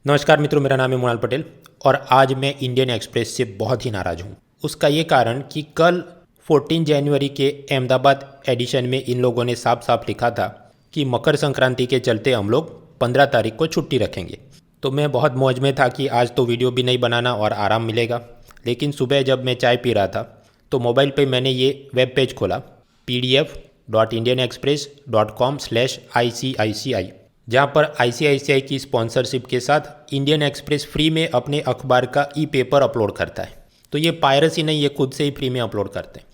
नमस्कार मित्रों, मेरा नाम है मुनाल पटेल और आज मैं इंडियन एक्सप्रेस से बहुत ही नाराज़ हूँ। उसका ये कारण कि कल 14 जनवरी के अहमदाबाद एडिशन में इन लोगों ने साफ साफ लिखा था कि मकर संक्रांति के चलते हम लोग 15 तारीख को छुट्टी रखेंगे। तो मैं बहुत मौज में था कि आज तो वीडियो भी नहीं बनाना और आराम मिलेगा। लेकिन सुबह जब मैं चाय पी रहा था तो मोबाइल पे मैंने ये वेब पेज खोला pdf.indianexpress.com/ICICI, जहाँ पर आईसीआईसीआई की स्पॉन्सरशिप के साथ इंडियन एक्सप्रेस फ्री में अपने अखबार का ई पेपर अपलोड करता है। तो ये पायरसी नहीं, ये खुद से ही फ्री में अपलोड करते हैं।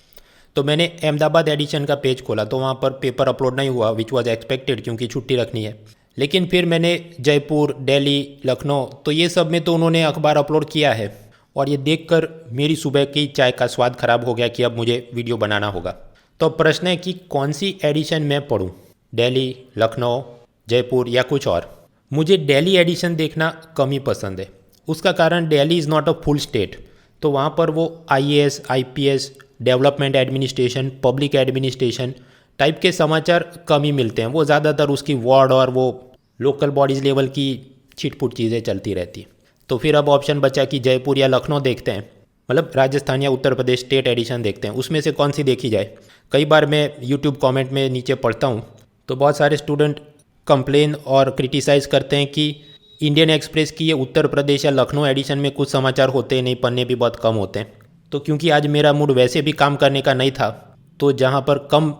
तो मैंने अहमदाबाद एडिशन का पेज खोला तो वहाँ पर पेपर अपलोड नहीं हुआ, विच वॉज एक्सपेक्टेड क्योंकि छुट्टी रखनी है। लेकिन फिर मैंने जयपुर, दिल्ली, लखनऊ, तो ये सब में तो उन्होंने अखबार अपलोड किया है। और ये देखकर मेरी सुबह की चाय का स्वाद खराब हो गया कि अब मुझे वीडियो बनाना होगा। तो प्रश्न है कि कौन सी एडिशन मैं पढ़ूँ, दिल्ली, लखनऊ, जयपुर या कुछ और। मुझे दिल्ली एडिशन देखना कम ही पसंद है। उसका कारण Delhi is not a full state, तो वहाँ पर वो IAS, IPS, development administration, public administration type के समाचार कम ही मिलते हैं। वो ज़्यादातर उसकी वार्ड और वो लोकल बॉडीज़ लेवल की छिटपुट चीज़ें चलती रहती हैं। तो फिर अब ऑप्शन बचा कि जयपुर या लखनऊ देखते हैं, मतलब राजस्थान या उत्तर प्रदेश स्टेट एडिशन देखते हैं, उसमें से कौन सी देखी जाए। कई बार मैं यूट्यूब कमेंट में नीचे पढ़ता हूँ तो बहुत सारे स्टूडेंट कंप्लेन और क्रिटिसाइज़ करते हैं कि इंडियन एक्सप्रेस की ये उत्तर प्रदेश या लखनऊ एडिशन में कुछ समाचार होते नहीं, पन्ने भी बहुत कम होते हैं। तो क्योंकि आज मेरा मूड वैसे भी काम करने का नहीं था, तो जहाँ पर कम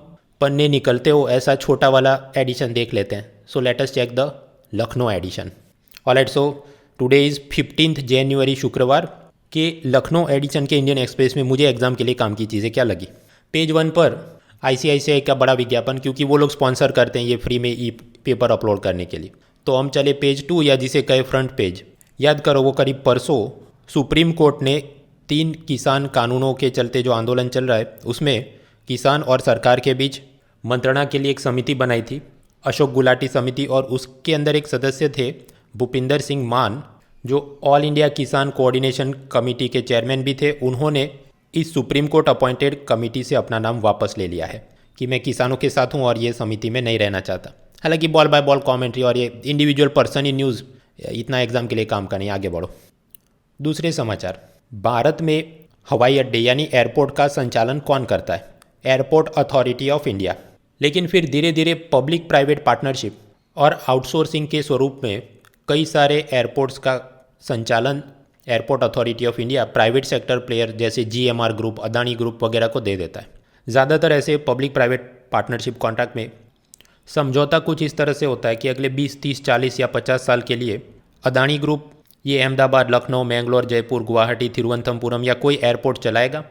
पन्ने निकलते हो ऐसा छोटा वाला एडिशन देख लेते हैं। So let us check the Lucknow edition. Alright, so today is 15 January, शुक्रवार के लखनऊ एडिशन के इंडियन एक्सप्रेस में मुझे एग्ज़ाम के लिए काम की चीज़ें क्या लगी। पेज 1 पर आईसीआईसीआई का बड़ा विज्ञापन, क्योंकि वो लोग स्पॉन्सर करते हैं ये फ्री में ई पेपर अपलोड करने के लिए। तो हम चले पेज 2, या जिसे कहे फ्रंट पेज। याद करो, वो करीब परसों सुप्रीम कोर्ट ने 3 किसान कानूनों के चलते जो आंदोलन चल रहा है उसमें किसान और सरकार के बीच मंत्रणा के लिए एक समिति बनाई थी, अशोक गुलाटी समिति, और उसके अंदर एक सदस्य थे भूपिंदर सिंह मान, जो ऑल इंडिया किसान कोऑर्डिनेशन कमेटी के चेयरमैन भी थे। उन्होंने इस सुप्रीम कोर्ट अपॉइंटेड कमेटी से अपना नाम वापस ले लिया है कि मैं किसानों के साथ हूं और ये समिति में नहीं रहना चाहता। हालांकि बॉल बाय बॉल कमेंट्री और ये इंडिविजुअल पर्सन इन न्यूज़ इतना एग्जाम के लिए काम का नहीं। आगे बढ़ो। दूसरे समाचार, भारत में हवाई अड्डे यानी एयरपोर्ट का संचालन कौन करता है? Airport authority of India. लेकिन फिर धीरे धीरे पब्लिक प्राइवेट पार्टनरशिप और आउटसोर्सिंग के स्वरूप में कई सारे एयरपोर्ट्स का संचालन airport authority of India private sector player जैसे जीएमआर ग्रुप, अदानी ग्रुप वगैरह को दे देता है। ज़्यादातर ऐसे पब्लिक प्राइवेट पार्टनरशिप कॉन्ट्रैक्ट में समझौता कुछ इस तरह से होता है कि अगले 20, 30, 40 या 50 साल के लिए अदानी ग्रुप ये अहमदाबाद, लखनऊ, मैंगलोर, जयपुर, गुवाहाटी, तिरुवनंतपुरम या कोई एयरपोर्ट चलाएगा,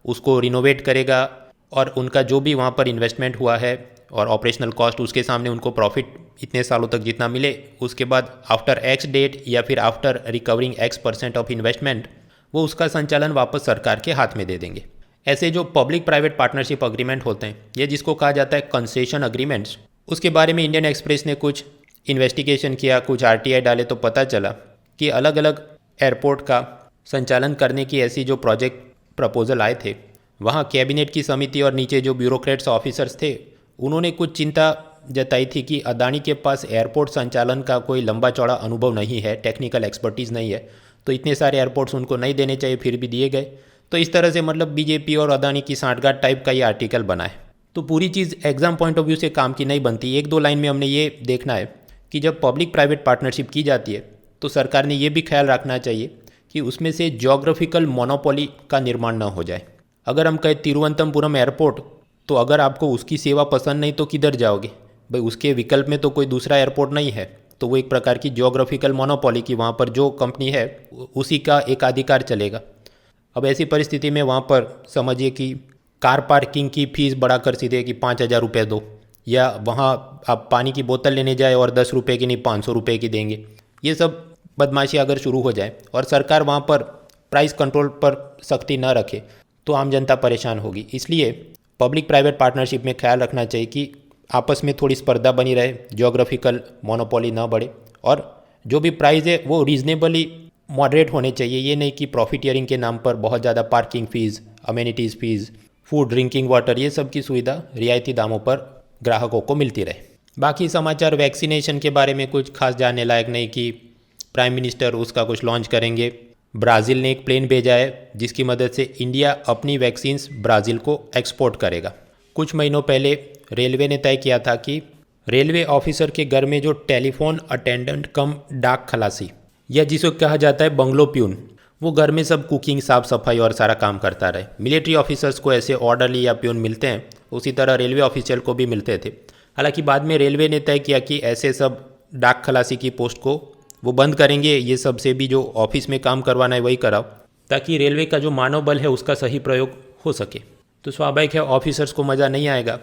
उसको रिनोवेट करेगा और उनका जो भी वहाँ पर इन्वेस्टमेंट हुआ है और ऑपरेशनल कॉस्ट, उसके सामने उनको प्रॉफिट इतने सालों तक जितना मिले, उसके बाद आफ्टर एक्स डेट या फिर after recovering X% of investment वो उसका संचालन वापस सरकार के हाथ में दे देंगे। ऐसे जो पब्लिक प्राइवेट पार्टनरशिप अग्रीमेंट होते हैं, ये जिसको कहा जाता है कंसेशन अग्रीमेंट्स, उसके बारे में इंडियन एक्सप्रेस ने कुछ इन्वेस्टिगेशन किया, कुछ आरटीआई डाले तो पता चला कि अलग अलग एयरपोर्ट का संचालन करने की ऐसी जो प्रोजेक्ट प्रपोजल आए थे, वहाँ कैबिनेट की समिति और नीचे जो ब्यूरोक्रेट्स ऑफिसर्स थे उन्होंने कुछ चिंता जताई थी कि अदानी के पास एयरपोर्ट संचालन का कोई लंबा चौड़ा अनुभव नहीं है, टेक्निकल एक्सपर्टीज़ नहीं है, तो इतने सारे एयरपोर्ट्स उनको नहीं देने चाहिए, फिर भी दिए गए। तो इस तरह से मतलब बीजेपी और अदानी की सांठगांठ टाइप का ये आर्टिकल बना है। तो पूरी चीज़ एग्जाम पॉइंट ऑफ व्यू से काम की नहीं बनती। 1-2 लाइन में हमने ये देखना है कि जब पब्लिक प्राइवेट पार्टनरशिप की जाती है तो सरकार ने ये भी ख्याल रखना चाहिए कि उसमें से ज्योग्राफिकल मोनोपोली का निर्माण न हो जाए। अगर हम कहें तिरुवनंतपुरम एयरपोर्ट, तो अगर आपको उसकी सेवा पसंद नहीं तो किधर जाओगे भाई, उसके विकल्प में तो कोई दूसरा एयरपोर्ट नहीं है। तो वो एक प्रकार की ज्योग्राफिकल मोनोपोली की वहाँ पर जो कंपनी है उसी का एकाधिकार चलेगा। अब ऐसी परिस्थिति में वहाँ पर समझिए कि कार पार्किंग की फ़ीस बढ़ाकर सीधे कि 5,000 रुपये दो, या वहाँ आप पानी की बोतल लेने जाए और 10 रुपये की नहीं 500 रुपये की देंगे। ये सब बदमाशी अगर शुरू हो जाए और सरकार वहाँ पर प्राइस कंट्रोल पर सख्ती न रखे तो आम जनता परेशान होगी। इसलिए पब्लिक प्राइवेट पार्टनरशिप में ख्याल रखना चाहिए कि आपस में थोड़ी स्पर्धा बनी रहे, ज्योग्राफिकल मोनोपोली ना बढ़े, और जो भी प्राइस है वो रीजनेबली मॉडरेट होने चाहिए। ये नहीं कि प्रॉफिटियरिंग के नाम पर बहुत ज़्यादा parking fees, amenities fees, food, drinking water, ये सब की सुविधा रियायती दामों पर ग्राहकों को मिलती रहे। बाकी समाचार वैक्सीनेशन के बारे में कुछ खास जानने लायक नहीं कि प्राइम मिनिस्टर उसका कुछ लॉन्च करेंगे। ब्राज़ील ने एक प्लेन भेजा है जिसकी मदद से इंडिया अपनी वैक्सीन्स ब्राज़ील को एक्सपोर्ट करेगा। कुछ महीनों पहले रेलवे ने तय किया था कि रेलवे ऑफिसर के घर में जो टेलीफोन अटेंडेंट कम डाक खलासी या जिसको कहा जाता है बंगलो प्यून, वो घर में सब कुकिंग, साफ सफाई और सारा काम करता रहे। मिलिट्री ऑफिसर्स को ऐसे ऑर्डरली या प्यून मिलते हैं, उसी तरह रेलवे ऑफिशियल को भी मिलते थे। हालांकि बाद में रेलवे ने तय किया कि ऐसे सब डाक खलासी की पोस्ट को वो बंद करेंगे, ये सब से भी जो ऑफिस में काम करवाना है वही कराओ, ताकि रेलवे का जो मानव बल है उसका सही प्रयोग हो सके। तो स्वाभाविक है ऑफिसर्स को मज़ा नहीं आएगा।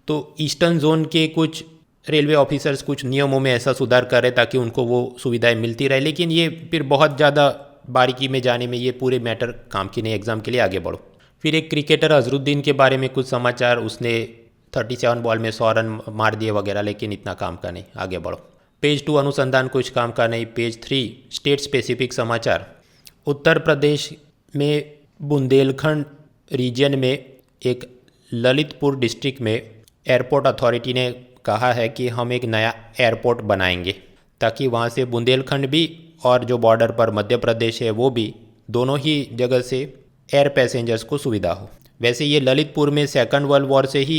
तो ईस्टर्न जोन के कुछ रेलवे ऑफिसर्स कुछ नियमों में ऐसा सुधार करें ताकि उनको वो सुविधाएं मिलती रहे, लेकिन ये फिर बहुत ज़्यादा बारीकी में जाने में ये पूरे मैटर काम की नहीं। एग्जाम के लिए आगे बढ़ो। फिर एक क्रिकेटर अजरुद्दीन के बारे में कुछ समाचार, उसने 37 बॉल में 100 रन मार दिए वगैरह, लेकिन इतना काम का नहीं, आगे बढ़ो। पेज 2 अनुसंधान कुछ काम का नहीं। पेज 3 स्टेट स्पेसिफिक समाचार। उत्तर प्रदेश में बुंदेलखंड रीजन में एक ललितपुर डिस्ट्रिक्ट में एयरपोर्ट अथॉरिटी ने कहा है कि हम एक नया एयरपोर्ट बनाएंगे ताकि वहाँ से बुंदेलखंड भी और जो बॉर्डर पर मध्य प्रदेश है वो भी, दोनों ही जगह से एयर पैसेंजर्स को सुविधा हो। वैसे ये ललितपुर में सेकंड वर्ल्ड वॉर से ही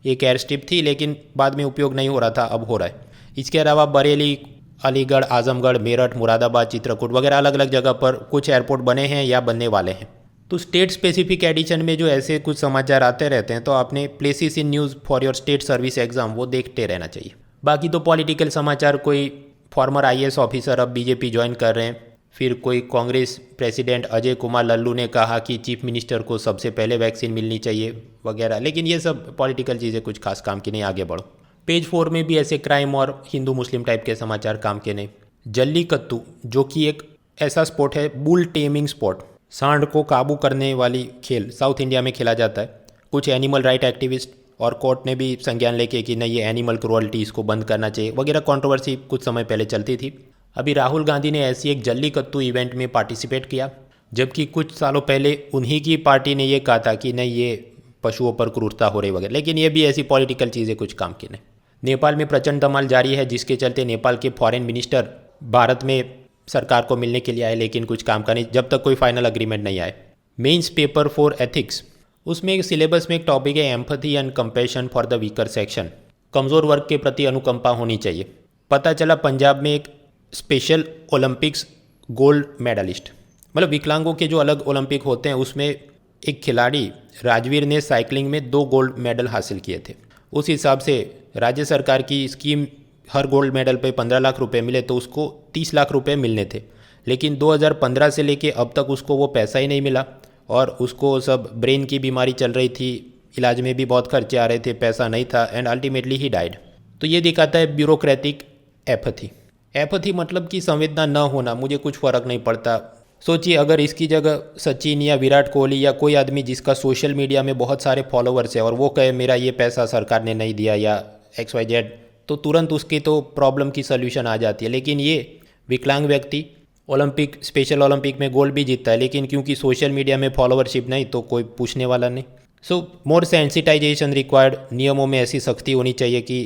एक एयर स्ट्रिप थी, लेकिन बाद में उपयोग नहीं हो रहा था, अब हो रहा है। इसके अलावा बरेली, अलीगढ़, आजमगढ़, मेरठ, मुरादाबाद, चित्रकूट वगैरह अलग अलग जगह पर कुछ एयरपोर्ट बने हैं या बनने वाले हैं। तो स्टेट स्पेसिफिक एडिशन में जो ऐसे कुछ समाचार आते रहते हैं, तो आपने places in news for your state service exam वो देखते रहना चाहिए। बाकी तो पॉलिटिकल समाचार, कोई फॉर्मर आईएएस ऑफिसर अब बीजेपी ज्वाइन कर रहे हैं। फिर कोई कांग्रेस प्रेसिडेंट अजय कुमार लल्लू ने कहा कि चीफ मिनिस्टर को सबसे पहले वैक्सीन मिलनी चाहिए वगैरह, लेकिन ये सब पॉलिटिकल चीज़ें कुछ खास काम की नहीं, आगे बढ़ो। पेज 4 में भी ऐसे क्राइम और हिंदू मुस्लिम टाइप के समाचार काम के नहीं। जल्लीकट्टू जो कि एक ऐसा स्पोर्ट है, बुल टेमिंग स्पोर्ट, सांड को काबू करने वाली खेल, साउथ इंडिया में खेला जाता है। कुछ एनिमल राइट एक्टिविस्ट और कोर्ट ने भी संज्ञान लेके कि नहीं, ये एनिमल क्रुअल्टी, इसको बंद करना चाहिए वगैरह कंट्रोवर्सी कुछ समय पहले चलती थी। अभी राहुल गांधी ने ऐसी एक जल्लीकट्टू इवेंट में पार्टिसिपेट किया, जबकि कुछ सालों पहले उन्हीं की पार्टी ने ये कहा था कि नहीं, ये पशुओं पर क्रूरता हो रही वगैरह, लेकिन ये भी ऐसी पॉलिटिकल चीज़ें कुछ काम की नहीं। नेपाल में प्रचंड धमाल जारी है, जिसके चलते नेपाल के फॉरेन मिनिस्टर भारत में सरकार को मिलने के लिए आए, लेकिन कुछ काम का नहीं जब तक कोई फाइनल अग्रीमेंट नहीं आए। मेंस पेपर फॉर एथिक्स, उसमें एक सिलेबस में एक टॉपिक है empathy and compassion for the weaker section, कमज़ोर वर्ग के प्रति अनुकंपा होनी चाहिए। पता चला पंजाब में एक स्पेशल ओलंपिक्स गोल्ड मेडलिस्ट, मतलब विकलांगों के जो अलग ओलंपिक होते हैं उसमें एक खिलाड़ी राजवीर ने साइकिलिंग में 2 गोल्ड मेडल हासिल किए थे। उस हिसाब से राज्य सरकार की स्कीम, हर गोल्ड मेडल पे 15 लाख रुपए मिले तो उसको 30 लाख रुपए मिलने थे, लेकिन 2015 से लेके अब तक उसको वो पैसा ही नहीं मिला और उसको सब ब्रेन की बीमारी चल रही थी, इलाज में भी बहुत खर्चे आ रहे थे, पैसा नहीं था एंड अल्टीमेटली ही डाइड। तो ये दिखाता है ब्यूरोक्रेटिक एपैथी। एपैथी मतलब कि संवेदना न होना, मुझे कुछ फ़र्क नहीं पड़ता। सोचिए अगर इसकी जगह सचिन या विराट कोहली या कोई आदमी जिसका सोशल मीडिया में बहुत सारे फॉलोअर्स है और वो कहे मेरा ये पैसा सरकार ने नहीं दिया या XYZ, तो तुरंत उसकी तो प्रॉब्लम की सोल्यूशन आ जाती है। लेकिन ये विकलांग व्यक्ति ओलंपिक, स्पेशल ओलंपिक में गोल्ड भी जीतता है, लेकिन क्योंकि सोशल मीडिया में फॉलोअरशिप नहीं तो कोई पूछने वाला नहीं। सो मोर सेंसिटाइजेशन रिक्वायर्ड, नियमों में ऐसी सख्ती होनी चाहिए कि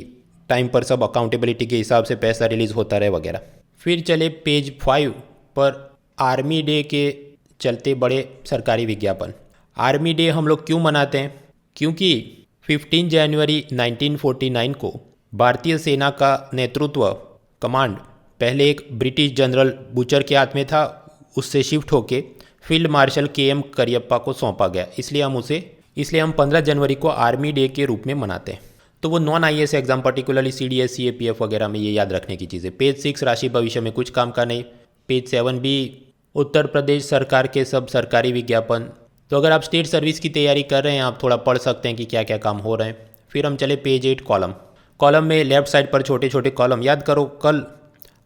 टाइम पर सब अकाउंटेबिलिटी के हिसाब से पैसा रिलीज़ होता रहे वगैरह। फिर चले पेज 5 पर आर्मी डे के चलते बड़े सरकारी विज्ञापन। आर्मी डे हम लोग क्यों मनाते हैं? क्योंकि 15 जनवरी 1949 को भारतीय सेना का नेतृत्व, कमांड पहले एक ब्रिटिश जनरल बुचर के हाथ में था, उससे शिफ्ट होके फील्ड मार्शल KM करियप्पा को सौंपा गया। इसलिए हम 15 जनवरी को आर्मी डे के रूप में मनाते हैं। तो वो non IAS exam, particularly CDS, CAPF वगैरह में ये याद रखने की चीज़ें। पेज 6 राशि भविष्य में कुछ काम का नहीं। पेज 7 भी उत्तर प्रदेश सरकार के सब सरकारी विज्ञापन। तो अगर आप स्टेट सर्विस की तैयारी कर रहे हैं, आप थोड़ा पढ़ सकते हैं कि क्या क्या काम हो रहे हैं। फिर हम चले पेज 8 कॉलम में लेफ्ट साइड पर छोटे छोटे कॉलम। याद करो कल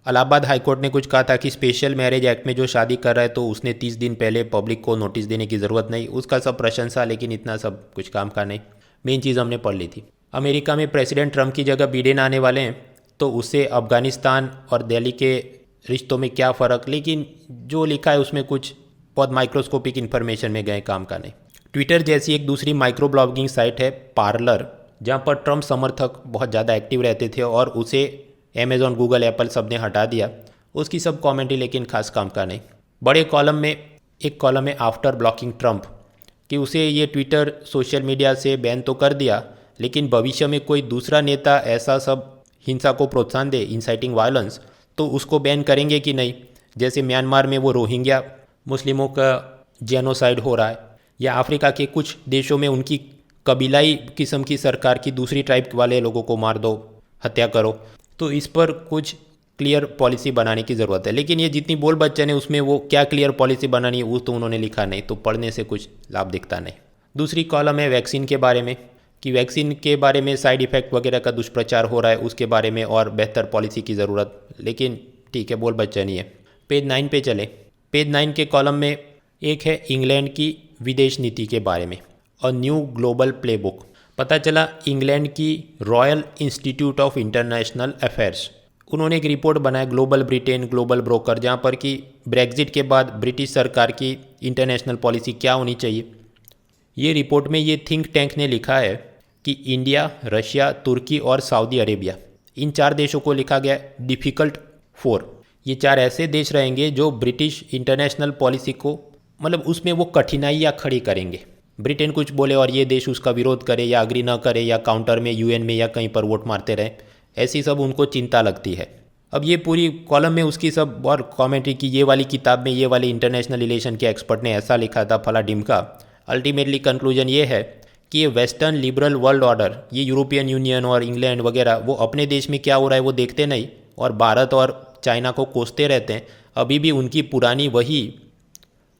इलाहाबाद हाईकोर्ट ने कुछ कहा था कि स्पेशल मैरिज एक्ट में जो शादी कर रहा है तो उसने 30 दिन पहले पब्लिक को नोटिस देने की ज़रूरत नहीं। उसका सब प्रशंसा, लेकिन इतना सब कुछ काम का नहीं। मेन चीज़ हमने पढ़ ली थी। अमेरिका में प्रेसिडेंट ट्रंप की जगह बिडेन आने वाले हैं, तो उससे अफगानिस्तान और दिल्ली के रिश्तों में क्या फ़र्क, लेकिन जो लिखा है उसमें कुछ बहुत माइक्रोस्कोपिक इन्फॉर्मेशन में गए, काम का नहीं। ट्विटर जैसी एक दूसरी माइक्रो ब्लॉगिंग साइट है पार्लर, जहाँ पर ट्रंप समर्थक बहुत ज़्यादा एक्टिव रहते थे और उसे अमेज़ॉन, गूगल, एप्पल सब ने हटा दिया। उसकी सब कमेंट्री लेकिन खास काम का नहीं। बड़े कॉलम में एक कॉलम है आफ्टर ब्लॉकिंग ट्रंप, कि उसे ये ट्विटर सोशल मीडिया से बैन तो कर दिया, लेकिन भविष्य में कोई दूसरा नेता ऐसा सब हिंसा को प्रोत्साहन दे, इंसाइटिंग वायलेंस, तो उसको बैन करेंगे कि नहीं। जैसे म्यांमार में वो रोहिंग्या मुस्लिमों का जेनोसाइड हो रहा है, या अफ्रीका के कुछ देशों में उनकी कबीलाई किस्म की सरकार की दूसरी ट्राइब वाले लोगों को मार दो, हत्या करो। तो इस पर कुछ क्लियर पॉलिसी बनाने की ज़रूरत है। लेकिन ये जितनी बोल बच्चन है उसमें वो क्या क्लियर पॉलिसी बनानी है वो तो उन्होंने लिखा नहीं, तो पढ़ने से कुछ लाभ दिखता नहीं। दूसरी कॉलम है वैक्सीन के बारे में, कि वैक्सीन के बारे में साइड इफ़ेक्ट वगैरह का दुष्प्रचार हो रहा है, उसके बारे में और बेहतर पॉलिसी की ज़रूरत। लेकिन ठीक है, बोल बच्चन ही है। पेज 9 पे चले। पेज 9 के कॉलम में एक है इंग्लैंड की विदेश नीति के बारे में, अ न्यू ग्लोबल प्लेबुक। पता चला इंग्लैंड की royal institute of international affairs, उन्होंने एक रिपोर्ट बनाया ग्लोबल ब्रिटेन ग्लोबल ब्रोकर, जहाँ पर कि ब्रेग्जिट के बाद ब्रिटिश सरकार की इंटरनेशनल पॉलिसी क्या होनी चाहिए। ये रिपोर्ट में ये थिंक टैंक ने लिखा है कि इंडिया, रशिया, तुर्की और सऊदी अरेबिया, इन 4 देशों को लिखा गया डिफ़िकल्ट 4। ये 4 ऐसे देश रहेंगे जो ब्रिटिश इंटरनेशनल पॉलिसी को, मतलब उसमें वो कठिनाइयाँ खड़ी करेंगे। ब्रिटेन कुछ बोले और ये देश उसका विरोध करे या अग्री ना करे या काउंटर में यूएन में या कहीं पर वोट मारते रहे, ऐसी सब उनको चिंता लगती है। अब ये पूरी कॉलम में उसकी सब और कमेंट्री की, ये वाली किताब में ये वाले इंटरनेशनल रिलेशन के एक्सपर्ट ने ऐसा लिखा था, फला ढिमका। अल्टीमेटली कंक्लूजन ये है कि ये वेस्टर्न लिबरल वर्ल्ड ऑर्डर, ये यूरोपियन यूनियन और इंग्लैंड वगैरह, वो अपने देश में क्या हो रहा है वो देखते नहीं और भारत और चाइना को कोसते रहते हैं। अभी भी उनकी पुरानी वही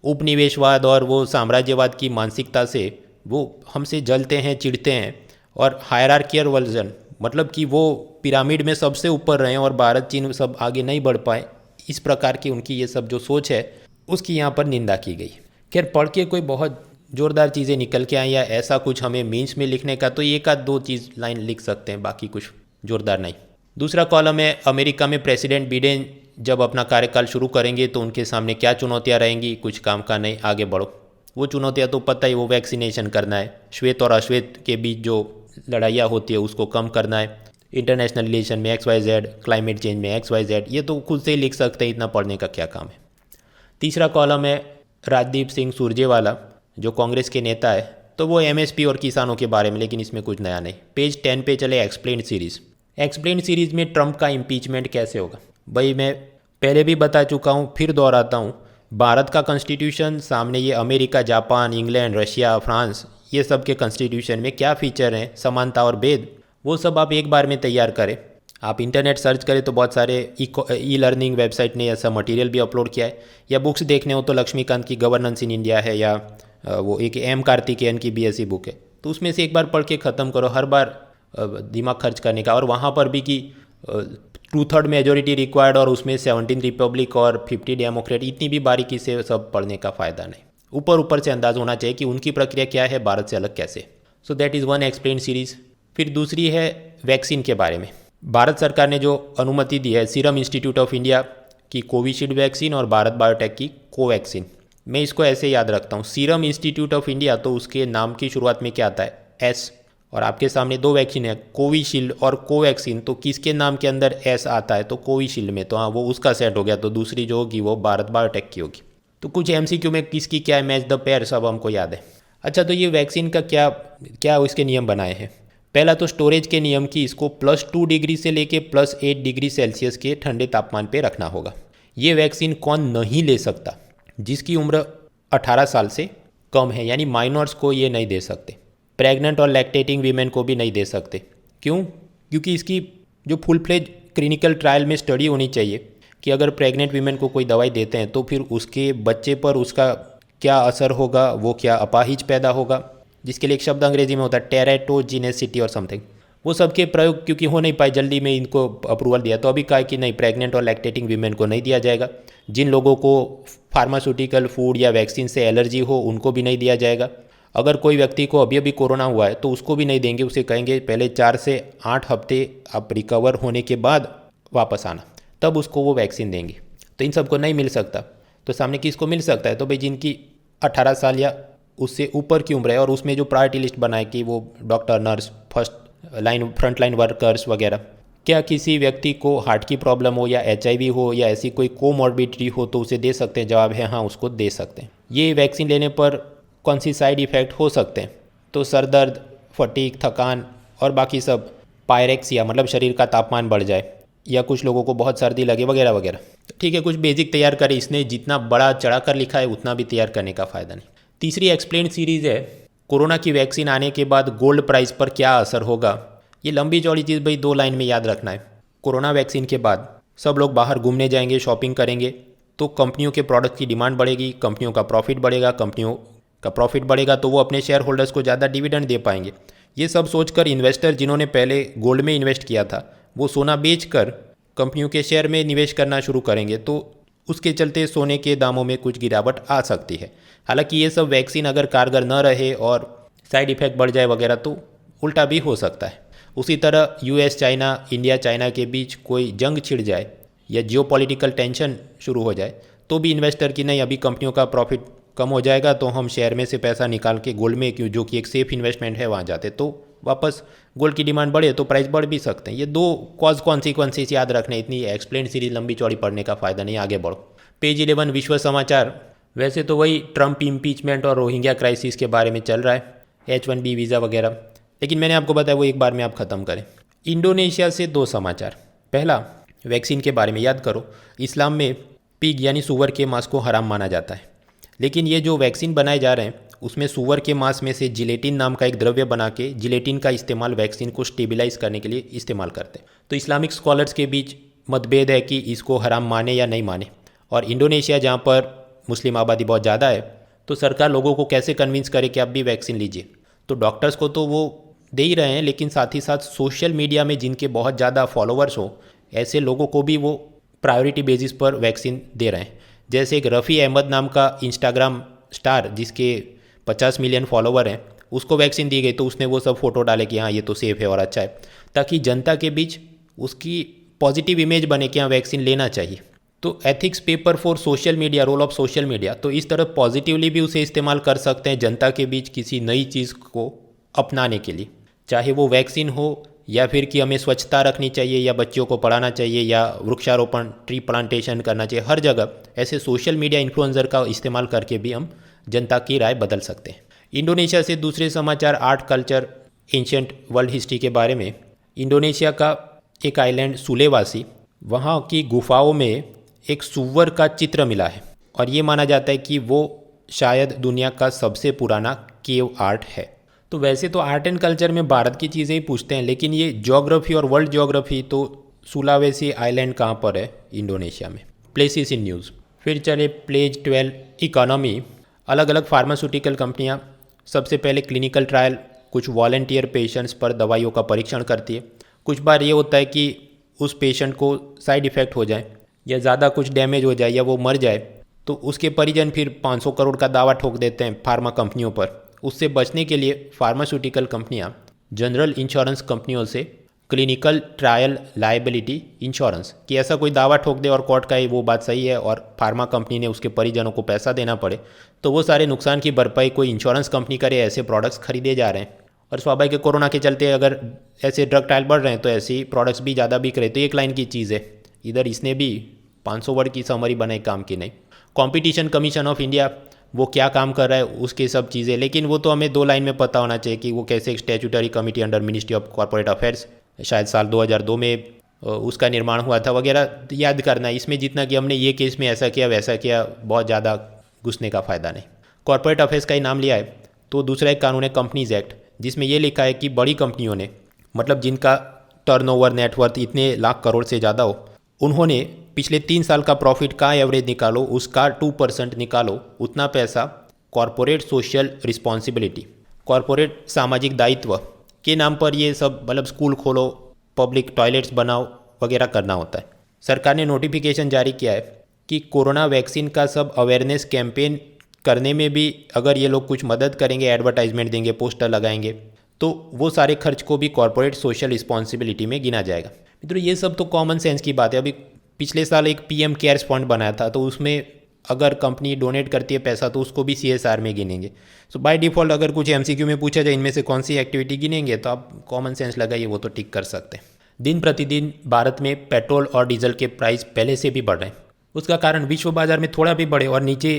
उपनिवेशवाद और वो साम्राज्यवाद की मानसिकता से वो हमसे जलते हैं, चिढ़ते हैं। और हायरार्कियल वर्जन, मतलब कि वो पिरामिड में सबसे ऊपर रहे और भारत चीन सब आगे नहीं बढ़ पाए, इस प्रकार की उनकी ये सब जो सोच है उसकी यहाँ पर निंदा की गई। खैर, पढ़ के कोई बहुत ज़ोरदार चीज़ें निकल के आई या ऐसा कुछ हमें मीन्स में लिखने का, तो एक आध 2 चीज़ लाइन लिख सकते हैं, बाकी कुछ ज़ोरदार नहीं। दूसरा कॉलम है अमेरिका में प्रेसिडेंट बिडेन जब अपना कार्यकाल शुरू करेंगे तो उनके सामने क्या चुनौतियाँ रहेंगी, कुछ काम का नहीं, आगे बढ़ो। वो चुनौतियाँ तो पता ही, वो वैक्सीनेशन करना है, श्वेत और अश्वेत के बीच जो लड़ाइयाँ होती है उसको कम करना है, इंटरनेशनल रिलेशन में XYZ, क्लाइमेट चेंज में XYZ, ये तो खुद से ही लिख सकते हैं, इतना पढ़ने का क्या काम है। तीसरा कॉलम है राजदीप सिंह सुरजेवाला जो कांग्रेस के नेता है, तो वो MSP और किसानों के बारे में, लेकिन इसमें कुछ नया नहीं। पेज 10 पे चले एक्सप्लेन्ड सीरीज़। एक्सप्लेन्ड सीरीज़ में ट्रंप का इम्पीचमेंट कैसे होगा। भाई मैं पहले भी बता चुका हूँ, फिर दोहराता हूँ, भारत का कॉन्स्टिट्यूशन सामने ये America, Japan, England, Russia, France, ये सब के कॉन्स्टिट्यूशन में क्या फ़ीचर हैं, समानता और भेद, वो सब आप एक बार में तैयार करें। आप इंटरनेट सर्च करें तो बहुत सारे ई लर्निंग वेबसाइट ने ऐसा मटेरियल भी अपलोड किया है, या बुक्स देखने हो तो लक्ष्मीकांत की गवर्नेंस इन इंडिया है, या वो एक M कार्तिकेयन की BSc बुक है, तो उसमें से एक बार पढ़ के ख़त्म करो, हर बार दिमाग खर्च करने का। और वहाँ पर भी कि 2/3 मेजोरिटी रिक्वायर्ड और उसमें 17 रिपब्लिक और 50 डेमोक्रेट, इतनी भी बारीकी से सब पढ़ने का फ़ायदा नहीं। ऊपर ऊपर से अंदाज़ होना चाहिए कि उनकी प्रक्रिया क्या है, भारत से अलग कैसे। So that is one explain series. फिर दूसरी है वैक्सीन के बारे में। भारत सरकार ने जो अनुमति दी है सीरम इंस्टीट्यूट ऑफ इंडिया की कोविशील्ड वैक्सीन और भारत बायोटेक की कोवैक्सीन, मैं इसको ऐसे याद रखता हूँ, सीरम इंस्टीट्यूट ऑफ इंडिया, तो उसके नाम की शुरुआत में क्या आता है, S, और आपके सामने 2 वैक्सीन है, कोविशील्ड और कोवैक्सीन, तो किसके नाम के अंदर S आता है, तो कोविशील्ड में, तो हाँ वो उसका सेट हो गया। तो दूसरी जो होगी वो भारत बायोटेक की होगी। तो कुछ MCQ में किसकी क्या है, मैच द पेयर, सब हमको याद है। अच्छा, तो ये वैक्सीन का क्या क्या इसके नियम बनाए हैं। पहला तो स्टोरेज के नियम की, इसको +2 डिग्री से लेके +8 डिग्री सेल्सियस के ठंडे तापमान पे रखना होगा। ये वैक्सीन कौन नहीं ले सकता, जिसकी उम्र 18 साल से कम है, यानी माइनर्स को ये नहीं दे सकते। प्रेग्नेंट और लैक्टेटिंग वीमेन को भी नहीं दे सकते। क्यों? क्योंकि इसकी जो फुल फ्लेज क्लिनिकल ट्रायल में स्टडी होनी चाहिए कि अगर प्रेग्नेंट वीमेन को कोई दवाई देते हैं तो फिर उसके बच्चे पर उसका क्या असर होगा, वो क्या अपाहिज पैदा होगा, जिसके लिए एक शब्द अंग्रेजी में होता है टेरेटोजिनेसिटी और समथिंग। वो सबके प्रयोग क्योंकि हो नहीं पाए, जल्दी में इनको अप्रूवल दिया, तो अभी कहा कि नहीं, प्रेग्नेंट और लैक्टेटिंग वीमेन को नहीं दिया जाएगा। जिन लोगों को फार्मास्यूटिकल फूड या वैक्सीन से एलर्जी हो उनको भी नहीं दिया जाएगा। अगर कोई व्यक्ति को अभी अभी कोरोना हुआ है तो उसको भी नहीं देंगे, उसे कहेंगे पहले 4 से 8 हफ्ते आप रिकवर होने के बाद वापस आना, तब उसको वो वैक्सीन देंगे। तो इन सबको नहीं मिल सकता, तो सामने किसको मिल सकता है, तो भाई जिनकी 18 साल या उससे ऊपर की उम्र है, और उसमें जो प्रायोरिटी लिस्ट बनाए कि वो doctor, nurse, first line, front line workers वगैरह, क्या किसी व्यक्ति को हार्ट की प्रॉब्लम हो या HIV हो या ऐसी कोई कोमॉर्बिडिटी हो तो उसे दे सकते हैं? जवाब है हाँ, उसको दे सकते हैं। ये वैक्सीन लेने पर कौन सी साइड इफ़ेक्ट हो सकते हैं? तो सर दर्द, फटीग, थकान और बाकी सब, पायरेक्सिया मतलब शरीर का तापमान बढ़ जाए, या कुछ लोगों को बहुत सर्दी लगे वगैरह वगैरह। ठीक है, कुछ बेसिक तैयार करें। इसने जितना बड़ा चढ़ा कर लिखा है उतना भी तैयार करने का फ़ायदा नहीं। तीसरी एक्सप्लेन सीरीज़ है कोरोना की वैक्सीन आने के बाद गोल्ड प्राइस पर क्या असर होगा। ये लंबी चौड़ी चीज़ भाई 2 लाइन में याद रखना है। कोरोना वैक्सीन के बाद सब लोग बाहर घूमने जाएंगे, शॉपिंग करेंगे, तो कंपनियों के प्रोडक्ट की डिमांड बढ़ेगी, कंपनियों का प्रॉफिट बढ़ेगा, कंपनियों का प्रॉफिट बढ़ेगा तो वो अपने शेयर होल्डर्स को ज़्यादा डिविडेंड दे पाएंगे। ये सब सोचकर इन्वेस्टर जिन्होंने पहले गोल्ड में इन्वेस्ट किया था वो सोना बेचकर कंपनियों के शेयर में निवेश करना शुरू करेंगे, तो उसके चलते सोने के दामों में कुछ गिरावट आ सकती है। हालांकि ये सब वैक्सीन अगर कारगर न रहे और साइड इफ़ेक्ट बढ़ जाए वगैरह तो उल्टा भी हो सकता है। उसी तरह US चाइना, इंडिया चाइना के बीच कोई जंग छिड़ जाए या जियोपॉलिटिकल टेंशन शुरू हो जाए तो भी इन्वेस्टर की नहीं, अभी कंपनियों का प्रॉफिट कम हो जाएगा तो हम शेयर में से पैसा निकाल के गोल्ड में, क्यों जो कि एक सेफ इन्वेस्टमेंट है, वहाँ जाते, तो वापस गोल्ड की डिमांड बढ़े तो प्राइस बढ़ भी सकते हैं। ये 2 कॉज कॉन्सिक्वेंसेस याद रखने, इतनी एक्सप्लेन सीरीज लंबी चौड़ी पढ़ने का फ़ायदा नहीं, आगे बढ़ो। पेज 11 विश्व समाचार। वैसे तो वही ट्रंप इम्पीचमेंट और रोहिंग्या क्राइसिस के बारे में चल रहा है, H1B वीज़ा वगैरह, लेकिन मैंने आपको बताया वो एक बार में आप ख़त्म करें। इंडोनेशिया से 2 समाचार। पहला, वैक्सीन के बारे में याद करो। इस्लाम में पिग यानी सूअर के मांस को हराम माना जाता है, लेकिन ये जो वैक्सीन बनाए जा रहे हैं उसमें सूअर के मांस में से जिलेटिन नाम का एक द्रव्य बना के जिलेटिन का इस्तेमाल वैक्सीन को स्टेबलाइज करने के लिए इस्तेमाल करते हैं। तो इस्लामिक स्कॉलर्स के बीच मतभेद है कि इसको हराम माने या नहीं माने, और इंडोनेशिया जहाँ पर मुस्लिम आबादी बहुत ज़्यादा है तो सरकार लोगों को कैसे कन्विंस करे कि आप भी वैक्सीन लीजिए। तो डॉक्टर्स को तो वो दे ही रहे हैं, लेकिन साथ ही साथ सोशल मीडिया में जिनके बहुत ज़्यादा फॉलोअर्स हो ऐसे लोगों को भी वो प्रायोरिटी बेसिस पर वैक्सीन दे रहे हैं। जैसे एक रफ़ी अहमद नाम का इंस्टाग्राम स्टार जिसके 50 मिलियन फॉलोवर हैं, उसको वैक्सीन दी गई तो उसने वो सब फ़ोटो डाले कि हाँ ये तो सेफ़ है और अच्छा है, ताकि जनता के बीच उसकी पॉजिटिव इमेज बने कि हाँ वैक्सीन लेना चाहिए। तो ethics paper for social media, role of social media, तो इस तरह पॉजिटिवली भी उसे इस्तेमाल कर सकते हैं जनता के बीच किसी नई चीज़ को अपनाने के लिए, चाहे वो वैक्सीन हो या फिर कि हमें स्वच्छता रखनी चाहिए या बच्चों को पढ़ाना चाहिए या वृक्षारोपण, ट्री प्लांटेशन करना चाहिए। हर जगह ऐसे सोशल मीडिया इन्फ्लुएंसर का इस्तेमाल करके भी हम जनता की राय बदल सकते हैं। इंडोनेशिया से दूसरे समाचार, art, culture, ancient world history के बारे में। इंडोनेशिया का एक आइलैंड सुलेवासी, वहाँ की गुफाओं में एक सूअर का चित्र मिला है और ये माना जाता है कि वो शायद दुनिया का सबसे पुराना केव आर्ट है। तो वैसे तो आर्ट एंड कल्चर में भारत की चीज़ें ही पूछते हैं, लेकिन ये ज्योग्राफी और वर्ल्ड ज्योग्राफी, तो सुलावेसी आइलैंड कहाँ पर है? इंडोनेशिया में। Places in news. फिर चले पेज 12, इकोनॉमी। अलग अलग फार्मास्यूटिकल कंपनियाँ सबसे पहले क्लिनिकल ट्रायल कुछ वॉलंटियर पेशेंट्स पर दवाइयों का परीक्षण करती है। कुछ बार ये होता है कि उस पेशेंट को साइड इफ़ेक्ट हो जाए या ज़्यादा कुछ डैमेज हो जाए या वो मर जाए, तो उसके परिजन फिर 500 करोड़ का दावा ठोक देते हैं फार्मा कंपनियों पर। उससे बचने के लिए फार्मास्यूटिकल कंपनियां जनरल इंश्योरेंस कंपनियों से क्लिनिकल ट्रायल लायबिलिटी इंश्योरेंस कि ऐसा कोई दावा ठोक दे और कोर्ट का ही वो बात सही है और फार्मा कंपनी ने उसके परिजनों को पैसा देना पड़े, तो वो सारे नुकसान की भरपाई कोई इंश्योरेंस कंपनी करे। ऐसे प्रोडक्ट्स खरीदे जा रहे हैं और स्वाभाविक कोरोना के चलते अगर ऐसे ड्रग ट्रायल बढ़ रहे हैं तो ऐसी प्रोडक्ट्स भी ज़्यादा बिक रहे। तो एक लाइन की चीज़ है, इधर इसने भी 500 वर्ड की समरी बनाई, काम की नहीं। कंपटीशन कमीशन ऑफ इंडिया वो क्या काम कर रहा है उसके सब चीज़ें, लेकिन वो तो हमें 2 लाइन में पता होना चाहिए कि वो कैसे एक statutory committee under ministry of corporate affairs, शायद साल 2002 में उसका निर्माण हुआ था वगैरह, याद करना है। इसमें जितना कि हमने ये केस में ऐसा किया वैसा किया, बहुत ज़्यादा घुसने का फ़ायदा नहीं। कॉर्पोरेट अफेयर्स का ही नाम लिया है तो दूसरा एक कानून है कंपनीज एक्ट, जिसमें ये लिखा है कि बड़ी कंपनियों ने, मतलब जिनका टर्नओवर नेटवर्थ इतने लाख करोड़ से ज़्यादा हो, उन्होंने पिछले 3 साल का प्रॉफिट का एवरेज निकालो, उसका 2% निकालो, उतना पैसा कॉरपोरेट सोशल रिस्पॉन्सिबिलिटी, कॉरपोरेट सामाजिक दायित्व के नाम पर ये सब, मतलब स्कूल खोलो, पब्लिक टॉयलेट्स बनाओ वगैरह करना होता है। सरकार ने नोटिफिकेशन जारी किया है कि कोरोना वैक्सीन का सब अवेयरनेस कैंपेन करने में भी अगर ये लोग कुछ मदद करेंगे, एडवर्टाइजमेंट देंगे, पोस्टर लगाएंगे, तो वो सारे खर्च को भी कॉरपोरेट सोशल रिस्पॉन्सिबिलिटी में गिना जाएगा। मित्रों ये सब तो कॉमन सेंस की बात है। अभी पिछले साल एक PM केयर्स फंड बनाया था, तो उसमें अगर कंपनी डोनेट करती है पैसा तो उसको भी CSR में गिनेंगे। सो बाय डिफ़ॉल्ट अगर कुछ MCQ में पूछा जाए इनमें से कौन सी एक्टिविटी गिनेंगे, तो आप कॉमन सेंस लगाइए, वो तो टिक कर सकते हैं। दिन प्रतिदिन भारत में पेट्रोल और डीजल के प्राइस पहले से भी बढ़ रहे हैं। उसका कारण विश्व बाजार में थोड़ा भी बढ़े और नीचे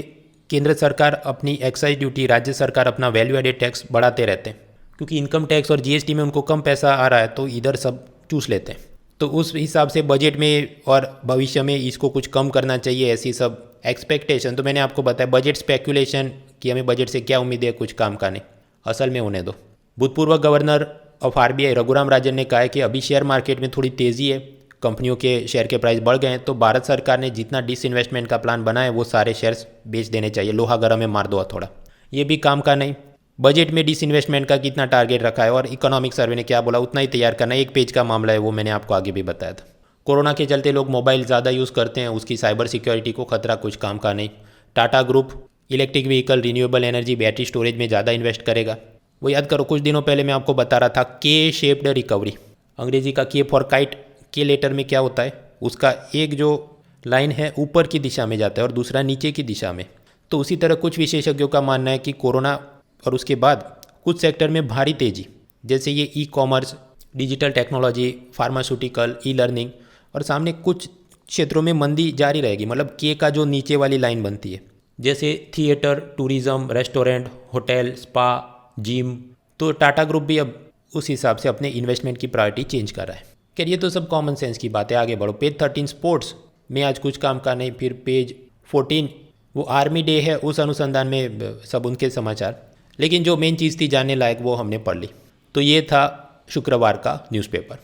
केंद्र सरकार अपनी एक्साइज ड्यूटी, राज्य सरकार अपना वैल्यू एडेड टैक्स बढ़ाते रहते हैं, क्योंकि इनकम टैक्स और जीएसटी में उनको कम पैसा आ रहा है तो इधर सब चूस लेते हैं। तो उस हिसाब से बजट में और भविष्य में इसको कुछ कम करना चाहिए, ऐसी सब एक्सपेक्टेशन। तो मैंने आपको बताया बजट स्पेकुलेशन कि हमें बजट से क्या उम्मीद है, कुछ काम का नहीं, असल में होने दो। भूतपूर्व governor of RBI Raghuram Rajan ने कहा है कि अभी शेयर मार्केट में थोड़ी तेज़ी है, कंपनियों के शेयर के प्राइस बढ़ गए हैं, तो भारत सरकार ने जितना डिसइन्वेस्टमेंट का प्लान बनाया है वो सारे शेयर्स बेच देने चाहिए, लोहा गर्म में मार दो थोड़ा। ये भी काम का नहीं। बजट में डिसइन्वेस्टमेंट का कितना टारगेट रखा है और इकोनॉमिक सर्वे ने क्या बोला उतना ही तैयार करना है, 1 पेज का मामला है, वो मैंने आपको आगे भी बताया था। कोरोना के चलते लोग मोबाइल ज़्यादा यूज़ करते हैं, उसकी साइबर सिक्योरिटी को खतरा, कुछ काम का नहीं। Tata group electric vehicle, renewable energy, battery storage में ज़्यादा इन्वेस्ट करेगा। वो याद करो, कुछ दिनों पहले मैं आपको बता रहा था के शेप्ड रिकवरी, अंग्रेजी का के फॉर काइट, के लेटर में क्या होता है, उसका एक जो लाइन है ऊपर की दिशा में जाता है और दूसरा नीचे की दिशा में। तो उसी तरह कुछ विशेषज्ञों का मानना है कि कोरोना और उसके बाद कुछ सेक्टर में भारी तेज़ी, जैसे ये e commerce, digital technology, pharmaceutical, e learning, और सामने कुछ क्षेत्रों में मंदी जारी रहेगी। मतलब के का जो नीचे वाली लाइन बनती है, जैसे theatre, tourism, restaurant, hotel, spa, gym. तो टाटा ग्रुप भी अब उस हिसाब से अपने इन्वेस्टमेंट की प्रायोरिटी चेंज कर रहा है। खैर ये तो सब कॉमन सेंस की बात है, आगे बढ़ो। पेज 13 स्पोर्ट्स में आज कुछ काम का नहीं। फिर पेज 14 वो आर्मी डे है, उस अनुसंधान में सब उनके समाचार, लेकिन जो मेन चीज़ थी जानने लायक वो हमने पढ़ ली। तो ये था शुक्रवार का न्यूज़पेपर।